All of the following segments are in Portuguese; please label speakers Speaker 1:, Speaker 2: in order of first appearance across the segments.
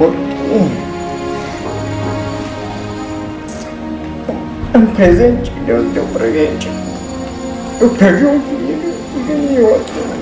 Speaker 1: É um presente que Deus deu pra gente. Eu perdi um filho e ganhei outro.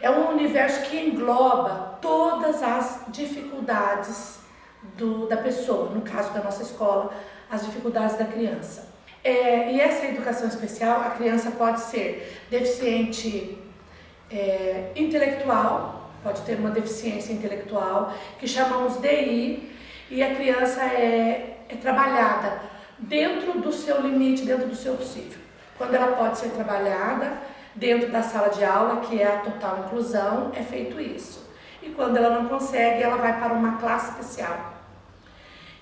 Speaker 2: É um universo que engloba todas as dificuldades da pessoa, no caso da nossa escola, as dificuldades da criança. E essa educação especial, a criança pode ser deficiente intelectual, pode ter uma deficiência intelectual, que chamamos DI, e a criança é trabalhada dentro do seu limite, dentro do seu possível. Quando ela pode ser trabalhada dentro da sala de aula, que é a total inclusão, é feito isso. E quando ela não consegue, ela vai para uma classe especial,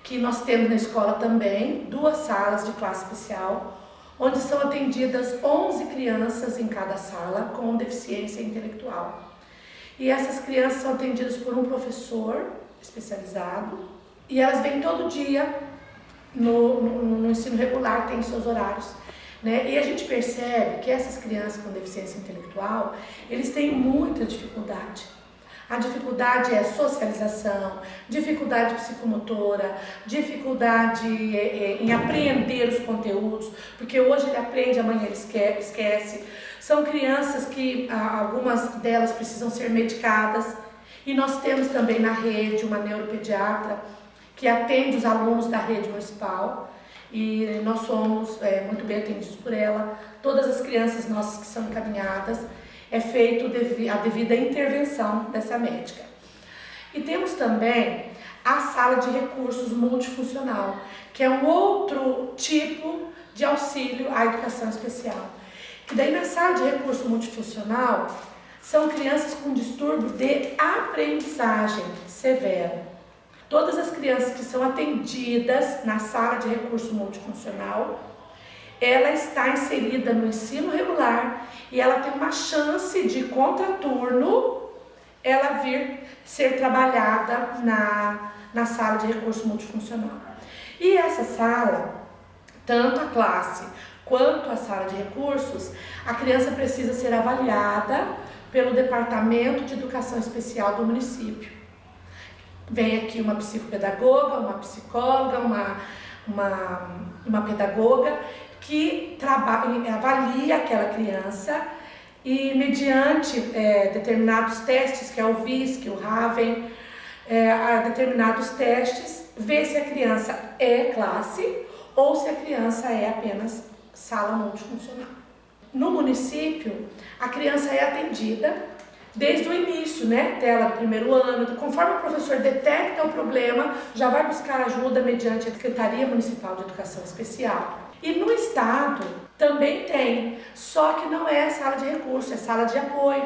Speaker 2: que nós temos na escola também, 2 salas de classe especial, onde são atendidas 11 crianças em cada sala com deficiência intelectual. E essas crianças são atendidas por um professor especializado, e elas vêm todo dia no ensino regular, tem seus horários. E a gente percebe que essas crianças com deficiência intelectual, eles têm muita dificuldade. A dificuldade é socialização, dificuldade psicomotora, dificuldade em apreender os conteúdos, porque hoje ele aprende, amanhã ele esquece. São crianças que algumas delas precisam ser medicadas, e nós temos também na rede uma neuropediatra que atende os alunos da rede municipal, e nós somos muito bem atendidos por ela. Todas as crianças nossas que são encaminhadas, é feito a devida intervenção dessa médica. E temos também a sala de recursos multifuncional, que é um outro tipo de auxílio à educação especial. Que daí na sala de recurso multifuncional, são crianças com distúrbio de aprendizagem severo. Todas as crianças que são atendidas na sala de recurso multifuncional, ela está inserida no ensino regular e ela tem uma chance de contraturno ela vir ser trabalhada na sala de recurso multifuncional. E essa sala, tanto a classe quanto a sala de recursos, a criança precisa ser avaliada pelo Departamento de Educação Especial do município. Vem aqui uma psicopedagoga, uma psicóloga, uma pedagoga que avalia aquela criança e mediante determinados testes, que é o VISC, o Raven, determinados testes, vê se a criança é classe ou se a criança é apenas sala multifuncional. No município, a criança é atendida desde o início, dela, do primeiro ano. Conforme o professor detecta o problema, já vai buscar ajuda mediante a Secretaria Municipal de Educação Especial. E no estado também tem, só que não é sala de recurso, é sala de apoio,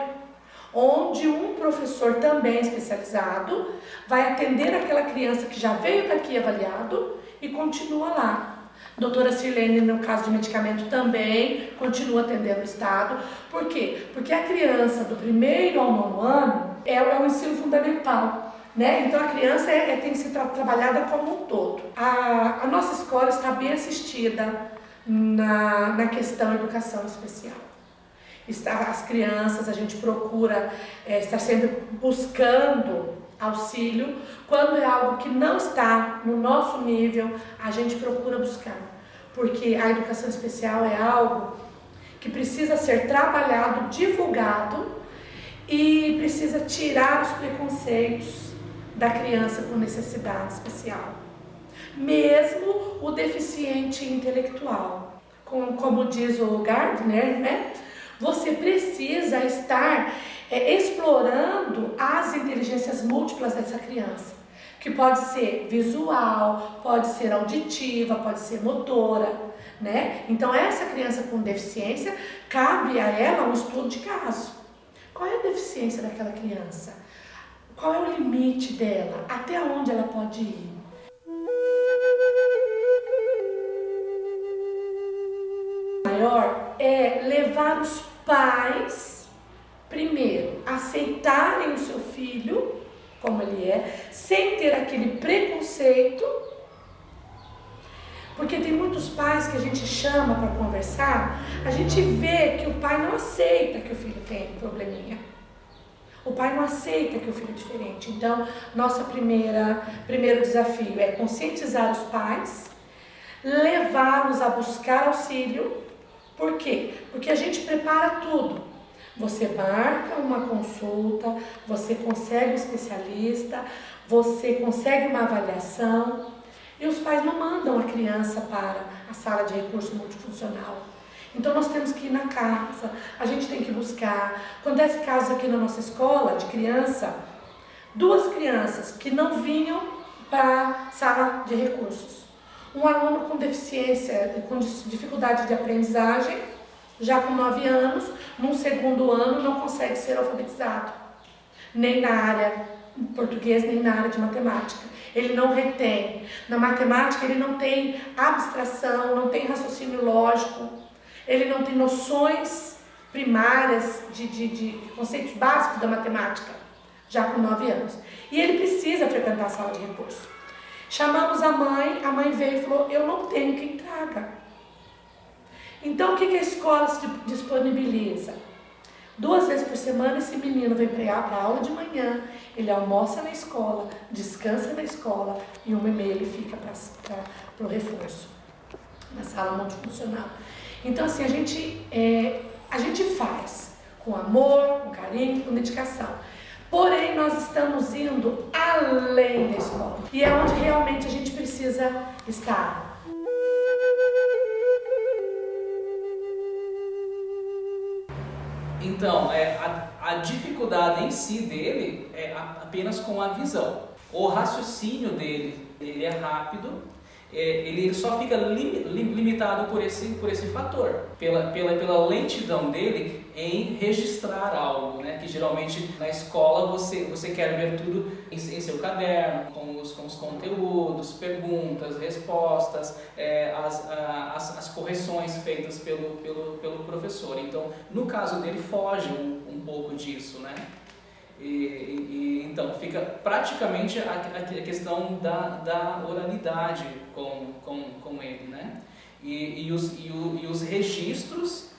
Speaker 2: onde um professor também especializado vai atender aquela criança que já veio daqui avaliado e continua lá. Doutora Sirlene, no caso de medicamento, também continua atendendo o estado. Por quê? Porque a criança do 1º ao 9º ano é o ensino fundamental, Então a criança tem que ser trabalhada como um todo. A nossa escola está bem assistida na questão educação especial. As crianças, a gente procura estar sempre buscando auxílio. Quando é algo que não está no nosso nível, a gente procura buscar, porque a educação especial é algo que precisa ser trabalhado, divulgado, e precisa tirar os preconceitos da criança com necessidade especial. mesmo o deficiente intelectual. Como diz o Gardner, né? Você precisa estar explorando as inteligências múltiplas dessa criança, que pode ser visual, pode ser auditiva, pode ser motora, né? Então essa criança com deficiência, cabe a ela um estudo de caso. Qual é a deficiência daquela criança? Qual é o limite dela? Até onde ela pode ir? O maior é levar os pais, primeiro, aceitarem o seu filho como ele é, sem ter aquele preconceito, porque tem muitos pais que a gente chama para conversar, a gente vê que o pai não aceita que o filho tem probleminha. O pai não aceita que o filho é diferente. Então, nosso primeiro desafio é conscientizar os pais, levá-los a buscar auxílio. Por quê? Porque a gente prepara tudo. Você marca uma consulta, você consegue um especialista, você consegue uma avaliação e os pais não mandam a criança para a sala de recurso multifuncional. Então nós temos que ir na casa, a gente tem que buscar. Acontece casos aqui na nossa escola de criança, 2 crianças que não vinham para a sala de recursos. Um aluno com deficiência, com dificuldade de aprendizagem, já com 9 anos, num segundo ano não consegue ser alfabetizado, nem na área português, nem na área de matemática. Ele não retém. Na matemática ele não tem abstração, não tem raciocínio lógico, ele não tem noções primárias de conceitos básicos da matemática, já com 9 anos. E ele precisa frequentar a sala de recurso. Chamamos a mãe veio e falou, eu não tenho quem traga. Então, o que a escola se disponibiliza? 2 vezes por semana, esse menino vem para a aula de manhã, ele almoça na escola, descansa na escola e 1h30 ele fica para o reforço, na sala multifuncional. Então, assim, a gente faz com amor, com carinho, com dedicação. Porém, nós estamos indo além da escola. E é onde realmente a gente precisa estar.
Speaker 3: Então, a dificuldade em si dele é apenas com a visão. O raciocínio dele, ele é rápido, ele só fica limitado por esse fator, pela lentidão dele em registrar algo, né? Que geralmente na escola você quer ver tudo em seu caderno, com os conteúdos, perguntas, respostas, as correções feitas pelo professor. Então, no caso dele, foge um pouco disso, né? Então fica praticamente a questão da oralidade com ele, né? E os registros,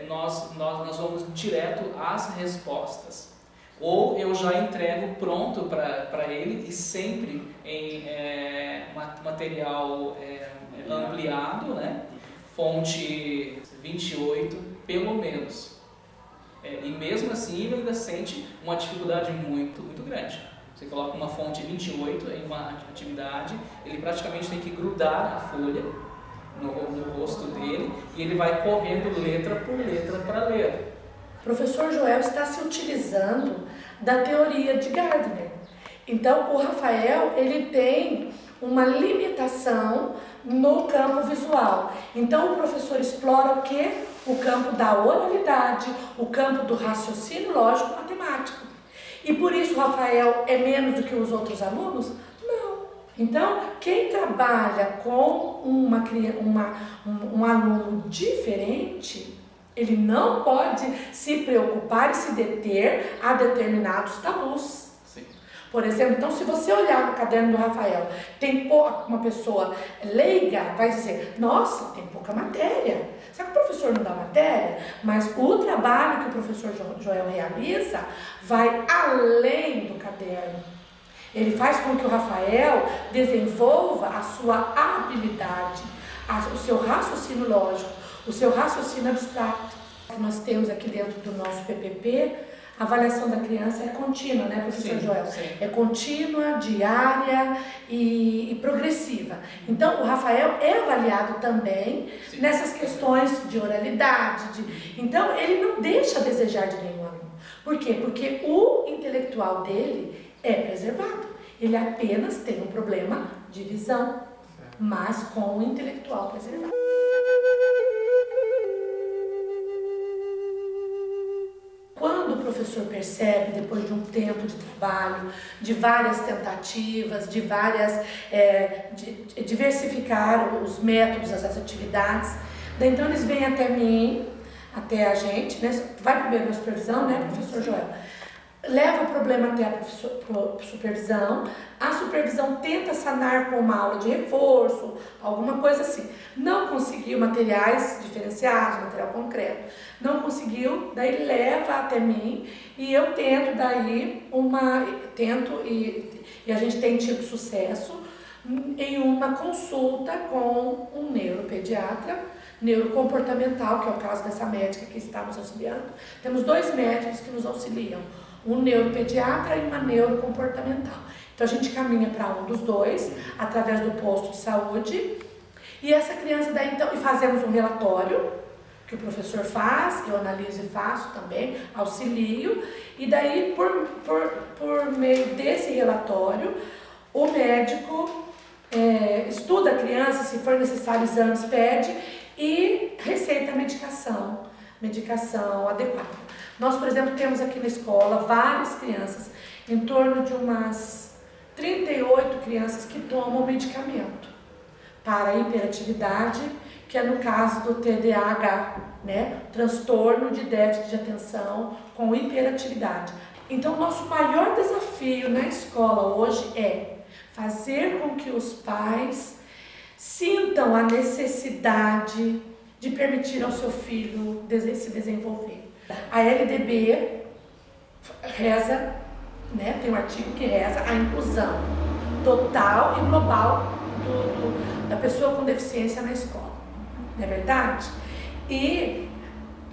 Speaker 3: nós vamos direto às respostas, ou eu já entrego pronto para ele e sempre em material ampliado, né? Fonte 28 pelo menos. E mesmo assim ele ainda sente uma dificuldade muito grande. Você coloca uma fonte 28 em uma atividade, ele praticamente tem que grudar a folha no rosto dele e ele vai correndo letra por letra para ler.
Speaker 2: O professor Joel está se utilizando da teoria de Gardner. Então o Rafael, ele tem uma limitação no campo visual. Então o professor explora o quê? O campo da oralidade, o campo do raciocínio lógico matemático. E por isso o Rafael é menos do que os outros alunos? Não. Então, quem trabalha com um aluno diferente, ele não pode se preocupar e se deter a determinados tabus. Por exemplo, então se você olhar no caderno do Rafael, tem uma pessoa leiga, vai dizer, nossa, tem pouca matéria. Sabe que o professor não dá matéria? Mas o trabalho que o professor Joel realiza vai além do caderno. Ele faz com que o Rafael desenvolva a sua habilidade, o seu raciocínio lógico, o seu raciocínio abstrato. Nós temos aqui dentro do nosso PPP A avaliação da criança é contínua, né, professor
Speaker 3: Sim,
Speaker 2: Joel?
Speaker 3: sim.
Speaker 2: É contínua, diária e progressiva. Então, o Rafael é avaliado também
Speaker 3: Sim.
Speaker 2: nessas questões de oralidade. Então, ele não deixa a desejar de nenhum aluno. Por quê? Porque o intelectual dele é preservado. Ele apenas tem um problema de visão, mas com o intelectual preservado. Quando o professor percebe, depois de um tempo de trabalho, de várias tentativas, de diversificar os métodos, as atividades, daí então eles vêm até mim, até a gente, né? Vai primeiro na supervisão, né, professor Joel? Leva o problema até a supervisão, a supervisão tenta sanar com uma aula de reforço, alguma coisa assim. Não conseguiu materiais diferenciados, material concreto, não conseguiu, daí leva até mim e eu tento daí e a gente tem tido sucesso em uma consulta com um neuropediatra, neurocomportamental, que é o caso dessa médica que está nos auxiliando. Temos 2 médicos que nos auxiliam, um neuropediatra e uma neurocomportamental. Então a gente caminha para um dos 2, através do posto de saúde, e essa criança daí então, e fazemos um relatório, que o professor faz, eu analiso e faço também, auxilio, e daí por meio desse relatório, o médico estuda a criança, se for necessário exames, pede, e receita a medicação adequada. Nós, por exemplo, temos aqui na escola várias crianças, em torno de umas 38 crianças que tomam medicamento para a hiperatividade, que é no caso do TDAH, né? Transtorno de déficit de atenção com hiperatividade. Então, nosso maior desafio na escola hoje é fazer com que os pais sintam a necessidade de permitir ao seu filho se desenvolver. A LDB reza, né, tem um artigo que reza a inclusão total e global da pessoa com deficiência na escola, não é verdade? E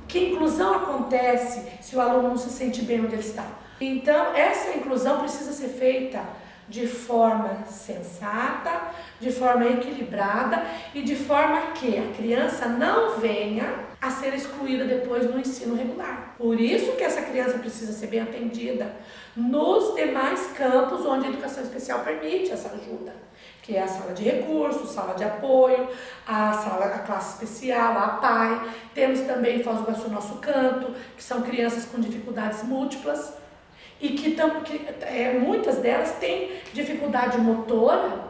Speaker 2: que inclusão acontece se o aluno não se sente bem onde ele está. Então, essa inclusão precisa ser feita de forma sensata, de forma equilibrada e de forma que a criança não venha a ser excluída depois no ensino regular. Por isso que essa criança precisa ser bem atendida nos demais campos onde a educação especial permite essa ajuda, que é a sala de recursos, sala de apoio, a classe especial, a APAE. Temos também em Foz do Iguaçu Nosso Canto, que são crianças com dificuldades múltiplas, e muitas delas têm dificuldade motora,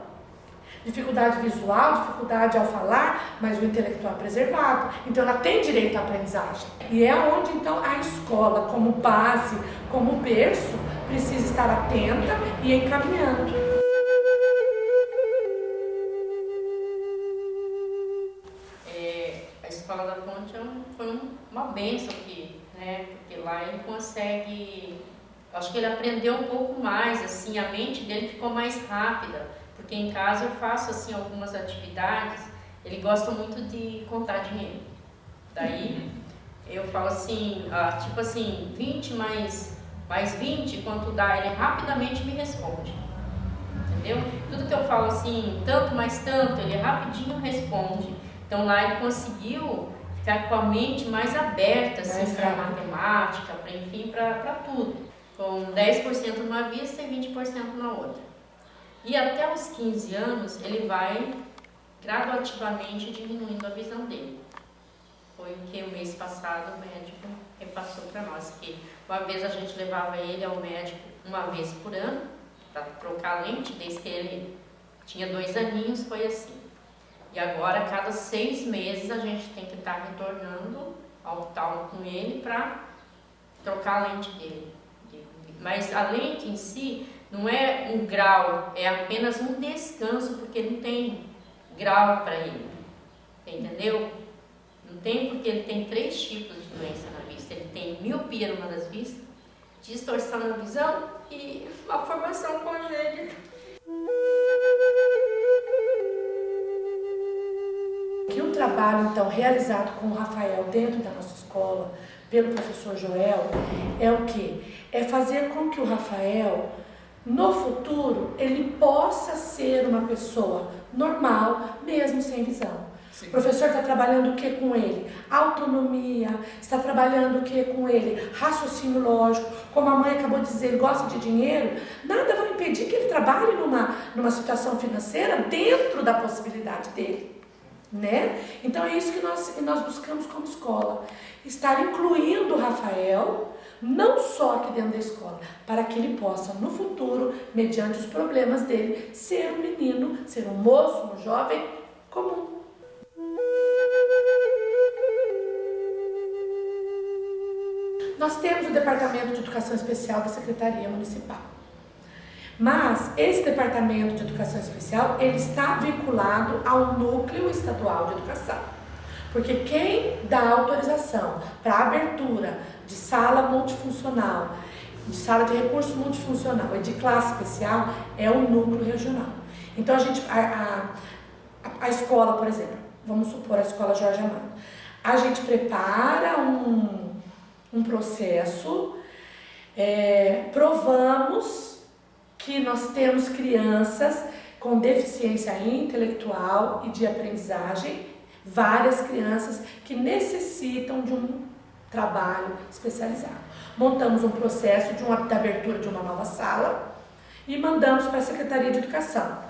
Speaker 2: dificuldade visual, dificuldade ao falar, mas o intelectual é preservado. Então ela tem direito à aprendizagem. E é onde então a escola, como base, como berço, precisa estar atenta e encaminhando.
Speaker 4: A Escola da Ponte foi uma bênção aqui, né? Porque lá ele consegue... Acho que ele aprendeu um pouco mais, assim, a mente dele ficou mais rápida, porque em casa eu faço, assim, algumas atividades, ele gosta muito de contar dinheiro. Daí eu falo assim, tipo assim, 20 mais 20, quanto dá? Ele rapidamente me responde, entendeu? Tudo que eu falo assim, tanto mais tanto, ele rapidinho responde. Então lá ele conseguiu ficar com a mente mais aberta, assim, para matemática, para enfim, para tudo. Com 10% numa vista e 20% na outra. E até os 15 anos, ele vai gradativamente diminuindo a visão dele. Foi o que o mês passado o médico repassou para nós, que uma vez a gente levava ele ao médico uma vez por ano, para trocar a lente, desde que ele tinha 2 aninhos, foi assim. E agora, a cada 6 meses, a gente tem que estar retornando ao oftalmo com ele para trocar a lente dele. Mas a lente em si não é um grau, é apenas um descanso, porque não tem grau para ele, entendeu? Não tem, porque ele tem 3 tipos de doença na vista. Ele tem miopia numa das vistas, distorção na visão e uma formação congênita.
Speaker 2: Que o trabalho, então, realizado com o Rafael dentro da nossa escola, pelo professor Joel é o quê? É fazer com que o Rafael, no futuro, ele possa ser uma pessoa normal, mesmo sem visão.
Speaker 3: Sim.
Speaker 2: O professor está trabalhando o que com ele? Autonomia, está trabalhando o que com ele? Raciocínio lógico, como a mãe acabou de dizer, ele gosta de dinheiro, nada vai impedir que ele trabalhe numa situação financeira dentro da possibilidade dele, né? Então é isso que nós buscamos como escola, estar incluindo o Rafael, não só aqui dentro da escola, para que ele possa no futuro, mediante os problemas dele, ser um menino, ser um moço, um jovem comum. Nós temos o Departamento de Educação Especial da Secretaria Municipal. Mas esse Departamento de Educação Especial, ele está vinculado ao Núcleo Estadual de Educação. Porque quem dá autorização para a abertura de sala multifuncional, de sala de recurso multifuncional e de classe especial é o Núcleo Regional. Então a escola, por exemplo, vamos supor a Escola Jorge Amado, a gente prepara um processo, provamos que nós temos crianças com deficiência intelectual e de aprendizagem, várias crianças que necessitam de um trabalho especializado. Montamos um processo da abertura de uma nova sala e mandamos para a Secretaria de Educação.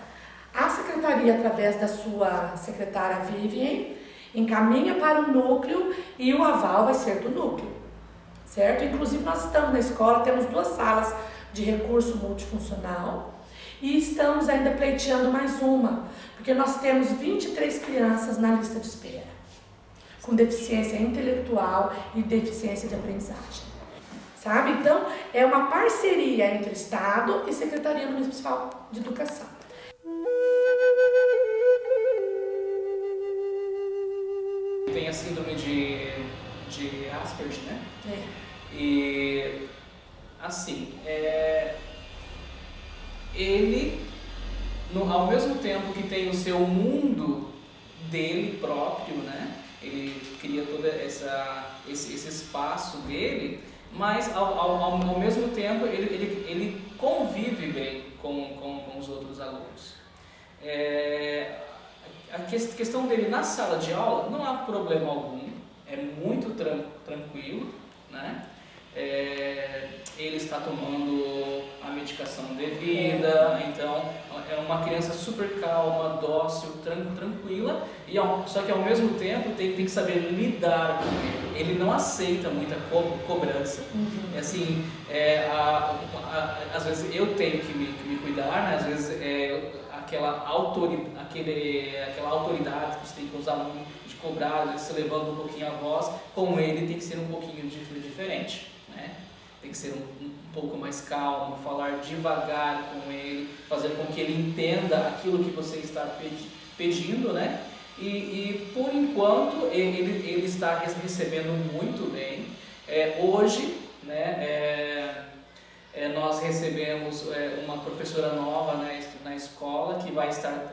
Speaker 2: A Secretaria, através da sua secretária Vivian, encaminha para o núcleo e o aval vai ser do núcleo, certo? Inclusive nós estamos na escola, temos 2 salas de recurso multifuncional e estamos ainda pleiteando mais uma, porque nós temos 23 crianças na lista de espera, com deficiência intelectual e deficiência de aprendizagem, sabe? Então, é uma parceria entre Estado e Secretaria Municipal de Educação.
Speaker 3: Tem a síndrome de Asperger, né? E, assim, ele, ao mesmo tempo que tem o seu mundo dele próprio, né? Ele cria todo esse espaço dele, mas ao mesmo tempo ele convive bem com os outros alunos. A questão dele na sala de aula não há problema algum, é muito tranquilo, né? Ele está tomando a medicação devida, então é uma criança super calma, dócil, tranquila, só que ao mesmo tempo tem que saber lidar com ele. Ele não aceita muita cobrança. Assim, às vezes eu tenho que me cuidar, né? Às vezes aquela autoridade que você tem com os alunos de cobrar, às vezes você levando um pouquinho a voz, com ele tem que ser um pouquinho diferente, né? Tem que ser um pouco mais calmo, falar devagar com ele, fazer com que ele entenda aquilo que você está pedindo, né? E por enquanto ele está recebendo muito bem. Hoje, né, nós recebemos uma professora nova, né, na escola que vai estar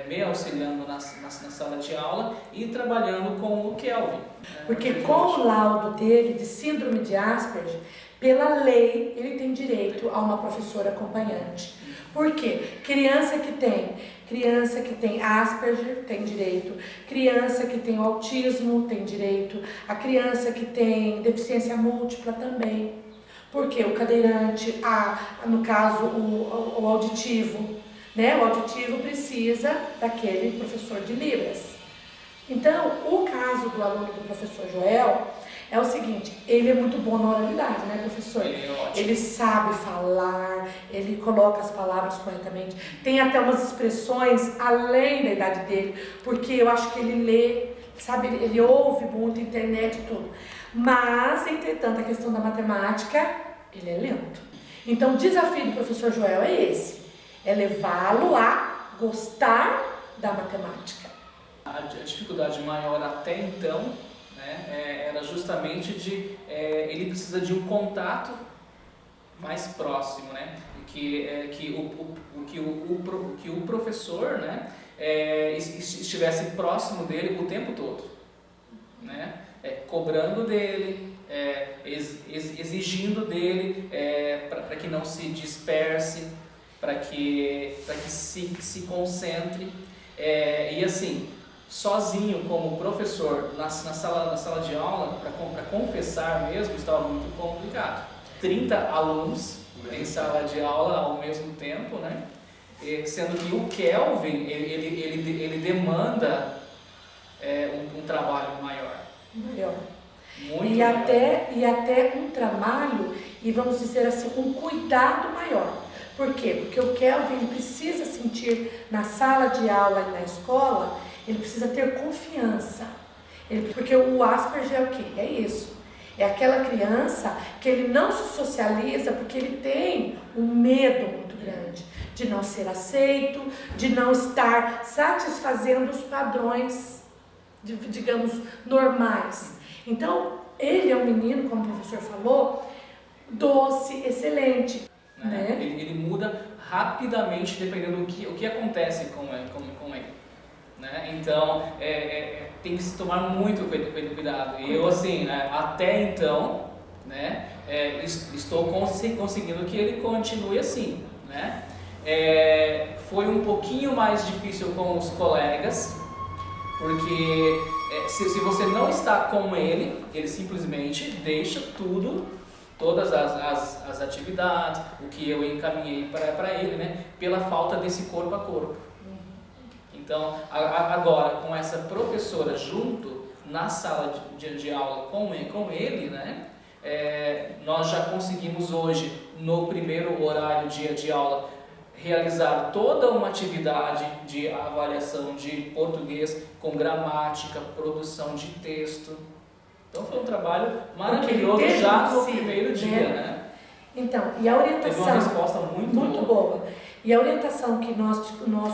Speaker 3: me auxiliando na sala de aula e trabalhando com o Kelvin.
Speaker 2: Porque com o laudo dele de síndrome de Asperger, pela lei, ele tem direito a uma professora acompanhante. Por quê? Criança que tem Asperger tem direito, criança que tem autismo tem direito, a criança que tem deficiência múltipla também. Porque o cadeirante, no caso o auditivo, né? O auditivo precisa daquele professor de Libras. Então, o caso do aluno do professor Joel é o seguinte, ele é muito bom na oralidade, né, professor? Ele sabe falar, ele coloca as palavras corretamente, tem até umas expressões além da idade dele, porque eu acho que ele lê, sabe, ele ouve muito, internet e tudo. Mas, entretanto, a questão da matemática, ele é lento. Então, o desafio do professor Joel é esse, é levá-lo a gostar da matemática.
Speaker 3: A dificuldade maior até então, né, era justamente ele precisa de um contato mais próximo, né, que o professor, né, estivesse próximo dele o tempo todo, né, cobrando dele, exigindo dele para que não se disperse, para que se concentre. E assim, sozinho como professor na sala de aula, para confessar mesmo, estava muito complicado. 30 alunos em sala de aula ao mesmo tempo, né? Sendo que o Kelvin, ele demanda um trabalho maior. Muito
Speaker 2: e
Speaker 3: maior.
Speaker 2: até um trabalho, e vamos dizer assim, um cuidado maior. Por quê? Porque o Kelvin precisa sentir na sala de aula e na escola, ele precisa ter confiança. Porque o Asperger é o quê? É isso. É aquela criança que ele não se socializa porque ele tem um medo muito grande de não ser aceito, de não estar satisfazendo os padrões, digamos, normais. Então, ele é um menino, como o professor falou, doce, excelente. Né?
Speaker 3: Ele muda rapidamente dependendo do que acontece com ele. Né? Então, tem que se tomar muito cuidado. E eu, assim, até então, né, estou conseguindo que ele continue assim. Né? Foi um pouquinho mais difícil com os colegas, porque se você não está com ele simplesmente deixa todas as atividades, o que eu encaminhei para ele, né, pela falta desse corpo a corpo. Então, agora, com essa professora junto na sala de aula com ele, né, nós já conseguimos hoje, no primeiro horário de aula, realizar toda uma atividade de avaliação de português com gramática, produção de texto. Então foi um trabalho maravilhoso já no primeiro dia, né?
Speaker 2: Então, e a orientação...
Speaker 3: Teve uma resposta muito
Speaker 2: boa. E a orientação que nós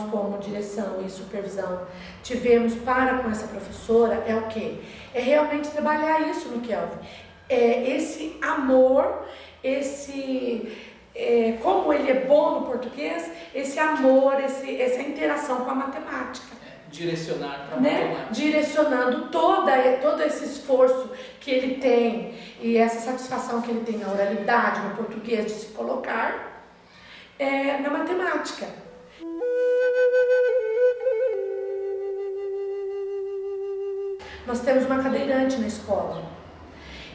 Speaker 2: como direção e supervisão tivemos com essa professora é o quê? É realmente trabalhar isso no Kelvin. Esse amor, como ele é bom no português, esse amor, essa interação com a matemática.
Speaker 3: Direcionar para a
Speaker 2: matemática. Direcionando todo esse esforço que ele tem e essa satisfação que ele tem na oralidade, no português, de se colocar na matemática. Nós temos uma cadeirante na escola.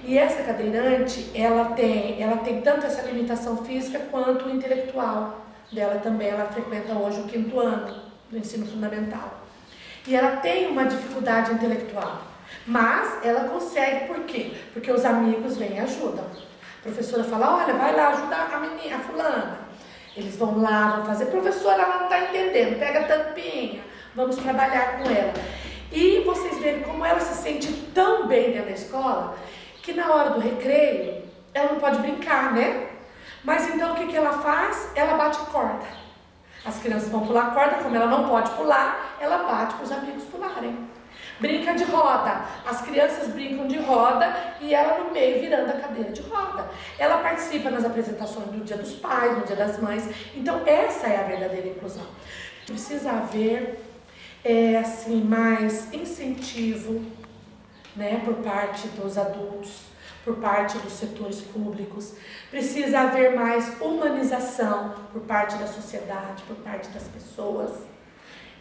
Speaker 2: E essa cadeirante, ela tem tanto essa limitação física quanto intelectual dela também. Ela frequenta hoje o 5º ano do ensino fundamental. E ela tem uma dificuldade intelectual. Mas ela consegue, por quê? Porque os amigos vêm e ajudam. A professora fala, olha, vai lá ajudar a fulana. Eles vão lá, vão fazer, professora, ela não está entendendo, pega a tampinha, vamos trabalhar com ela. E vocês verem como ela se sente tão bem dentro da escola, que na hora do recreio, ela não pode brincar, né? Mas então o que ela faz? Ela bate corda. As crianças vão pular corda, como ela não pode pular, ela bate para os amigos pularem. Brinca de roda, as crianças brincam de roda e ela no meio virando a cadeira de roda. Ela participa nas apresentações do Dia dos Pais, no Dia das Mães. Então essa é a verdadeira inclusão. Precisa haver assim, mais incentivo, né, por parte dos adultos, por parte dos setores públicos. Precisa haver mais humanização por parte da sociedade, por parte das pessoas.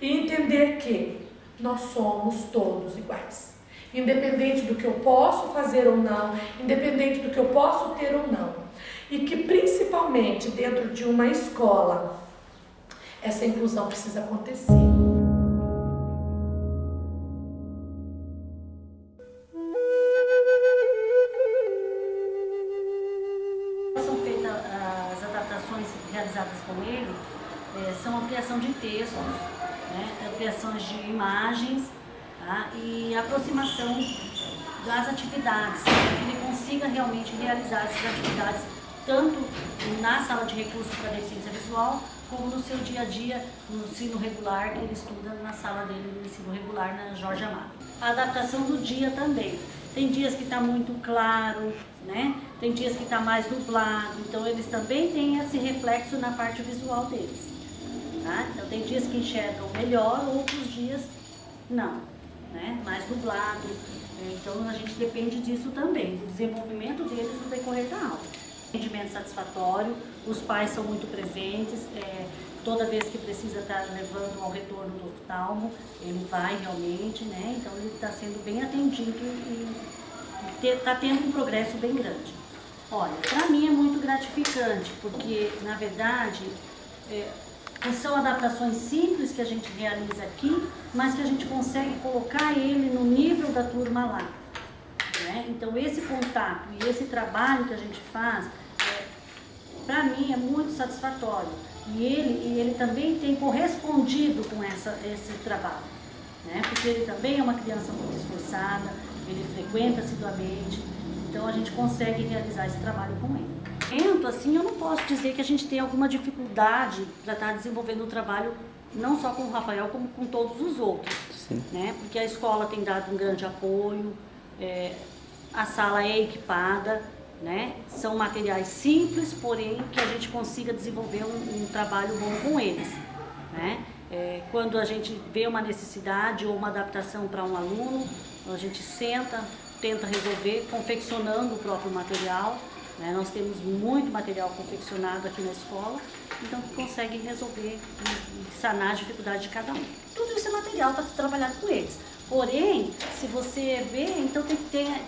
Speaker 2: E entender que nós somos todos iguais. Independente do que eu posso fazer ou não, independente do que eu posso ter ou não. E que principalmente dentro de uma escola, essa inclusão precisa acontecer.
Speaker 5: São feitas as adaptações realizadas com ele, são ampliação de textos, né, ampliações de imagens, tá, e aproximação das atividades, para que ele consiga realmente realizar essas atividades tanto na sala de recursos para deficiência visual, como no seu dia a dia, no ensino regular, que ele estuda na sala dele no ensino regular, na Jorge Amado. A adaptação do dia também. Tem dias que está muito claro, né? Tem dias que está mais nublado, então eles também têm esse reflexo na parte visual deles. Tá? Então tem dias que enxergam melhor, outros dias não. né? Mais nublado. Então a gente depende disso também, do desenvolvimento deles no decorrer da aula. Rendimento satisfatório, os pais são muito presentes, toda vez que precisa estar levando ao retorno do oftalmo, ele vai realmente, né? Então ele está sendo bem atendido e está tendo um progresso bem grande. Olha, para mim é muito gratificante, porque na verdade são adaptações simples que a gente realiza aqui, mas que a gente consegue colocar ele no nível da turma lá, né? Então esse contato e esse trabalho que a gente faz, para mim é muito satisfatório. E ele também tem correspondido com esse trabalho, né? Porque ele também é uma criança muito esforçada, ele frequenta assiduamente, então a gente consegue realizar esse trabalho com ele. Assim, eu não posso dizer que a gente tem alguma dificuldade para estar desenvolvendo o trabalho, não só com o Rafael, como com todos os outros.
Speaker 1: Sim.
Speaker 5: Né? Porque a escola tem dado um grande apoio, a sala é equipada, né? São materiais simples, porém que a gente consiga desenvolver um trabalho bom com eles, né? Quando a gente vê uma necessidade ou uma adaptação para um aluno, a gente senta, tenta resolver, confeccionando o próprio material, né? Nós temos muito material confeccionado aqui na escola, então consegue resolver e sanar a dificuldade de cada um. Tudo esse material está trabalhado com eles. Porém, se você vê, então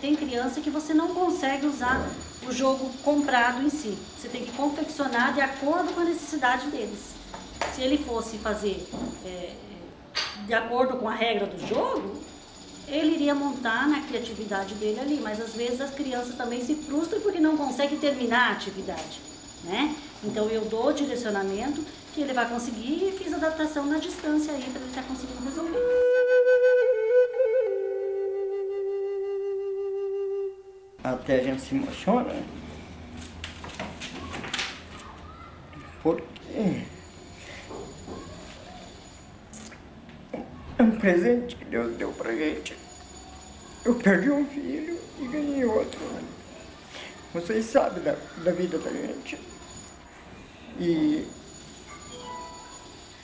Speaker 5: tem criança que você não consegue usar o jogo comprado em si. Você tem que confeccionar de acordo com a necessidade deles. Se ele fosse fazer de acordo com a regra do jogo, ele iria montar na criatividade dele ali, mas às vezes as crianças também se frustram porque não conseguem terminar a atividade, né? Então eu dou direcionamento que ele vai conseguir e fiz adaptação na distância aí para ele estar conseguindo resolver.
Speaker 1: Até a gente se emociona, porque é um presente que Deus deu pra gente. Eu perdi um filho e ganhei outro. Vocês sabem da vida da gente. E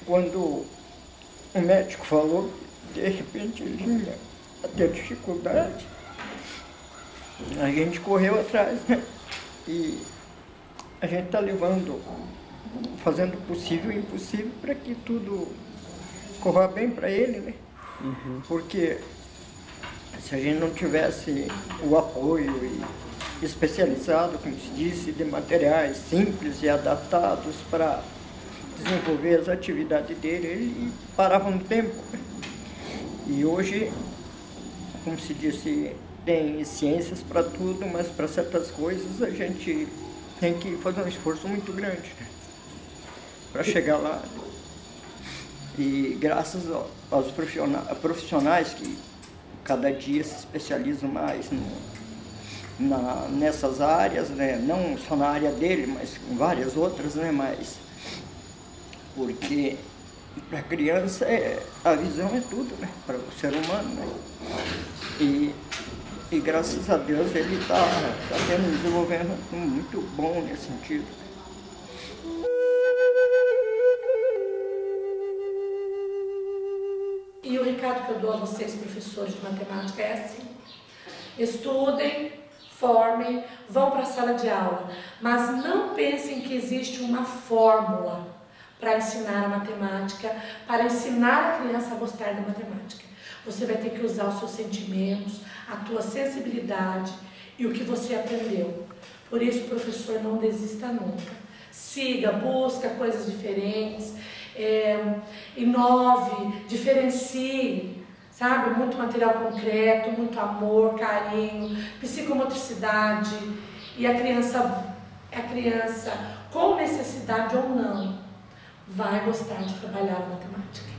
Speaker 1: quando o médico falou que de repente ele vinha a ter dificuldade, a gente correu atrás, né? E a gente está fazendo o possível e o impossível para que tudo corra bem para ele, né? Uhum. Porque se a gente não tivesse o apoio especializado, como se disse, de materiais simples e adaptados para desenvolver as atividades dele, ele parava no tempo, né? E hoje, como se disse, tem ciências para tudo, mas para certas coisas a gente tem que fazer um esforço muito grande, né? Para chegar lá. E graças aos profissionais que cada dia se especializam mais nessas áreas, né? Não só na área dele, mas com várias outras, né? Mas porque para a criança a visão é tudo, né? Para o ser humano, né? E graças a Deus ele está tendo um desenvolvimento muito bom nesse sentido.
Speaker 2: E o recado que eu dou a vocês, professores de matemática, é assim: estudem, formem, vão para a sala de aula, mas não pensem que existe uma fórmula para ensinar a matemática, para ensinar a criança a gostar da matemática. Você vai ter que usar os seus sentimentos, a tua sensibilidade e o que você aprendeu. Por isso, professor, não desista nunca. Siga, busca coisas diferentes, inove, diferencie, sabe? Muito material concreto, muito amor, carinho, psicomotricidade. E a criança, com necessidade ou não, vai gostar de trabalhar matemática.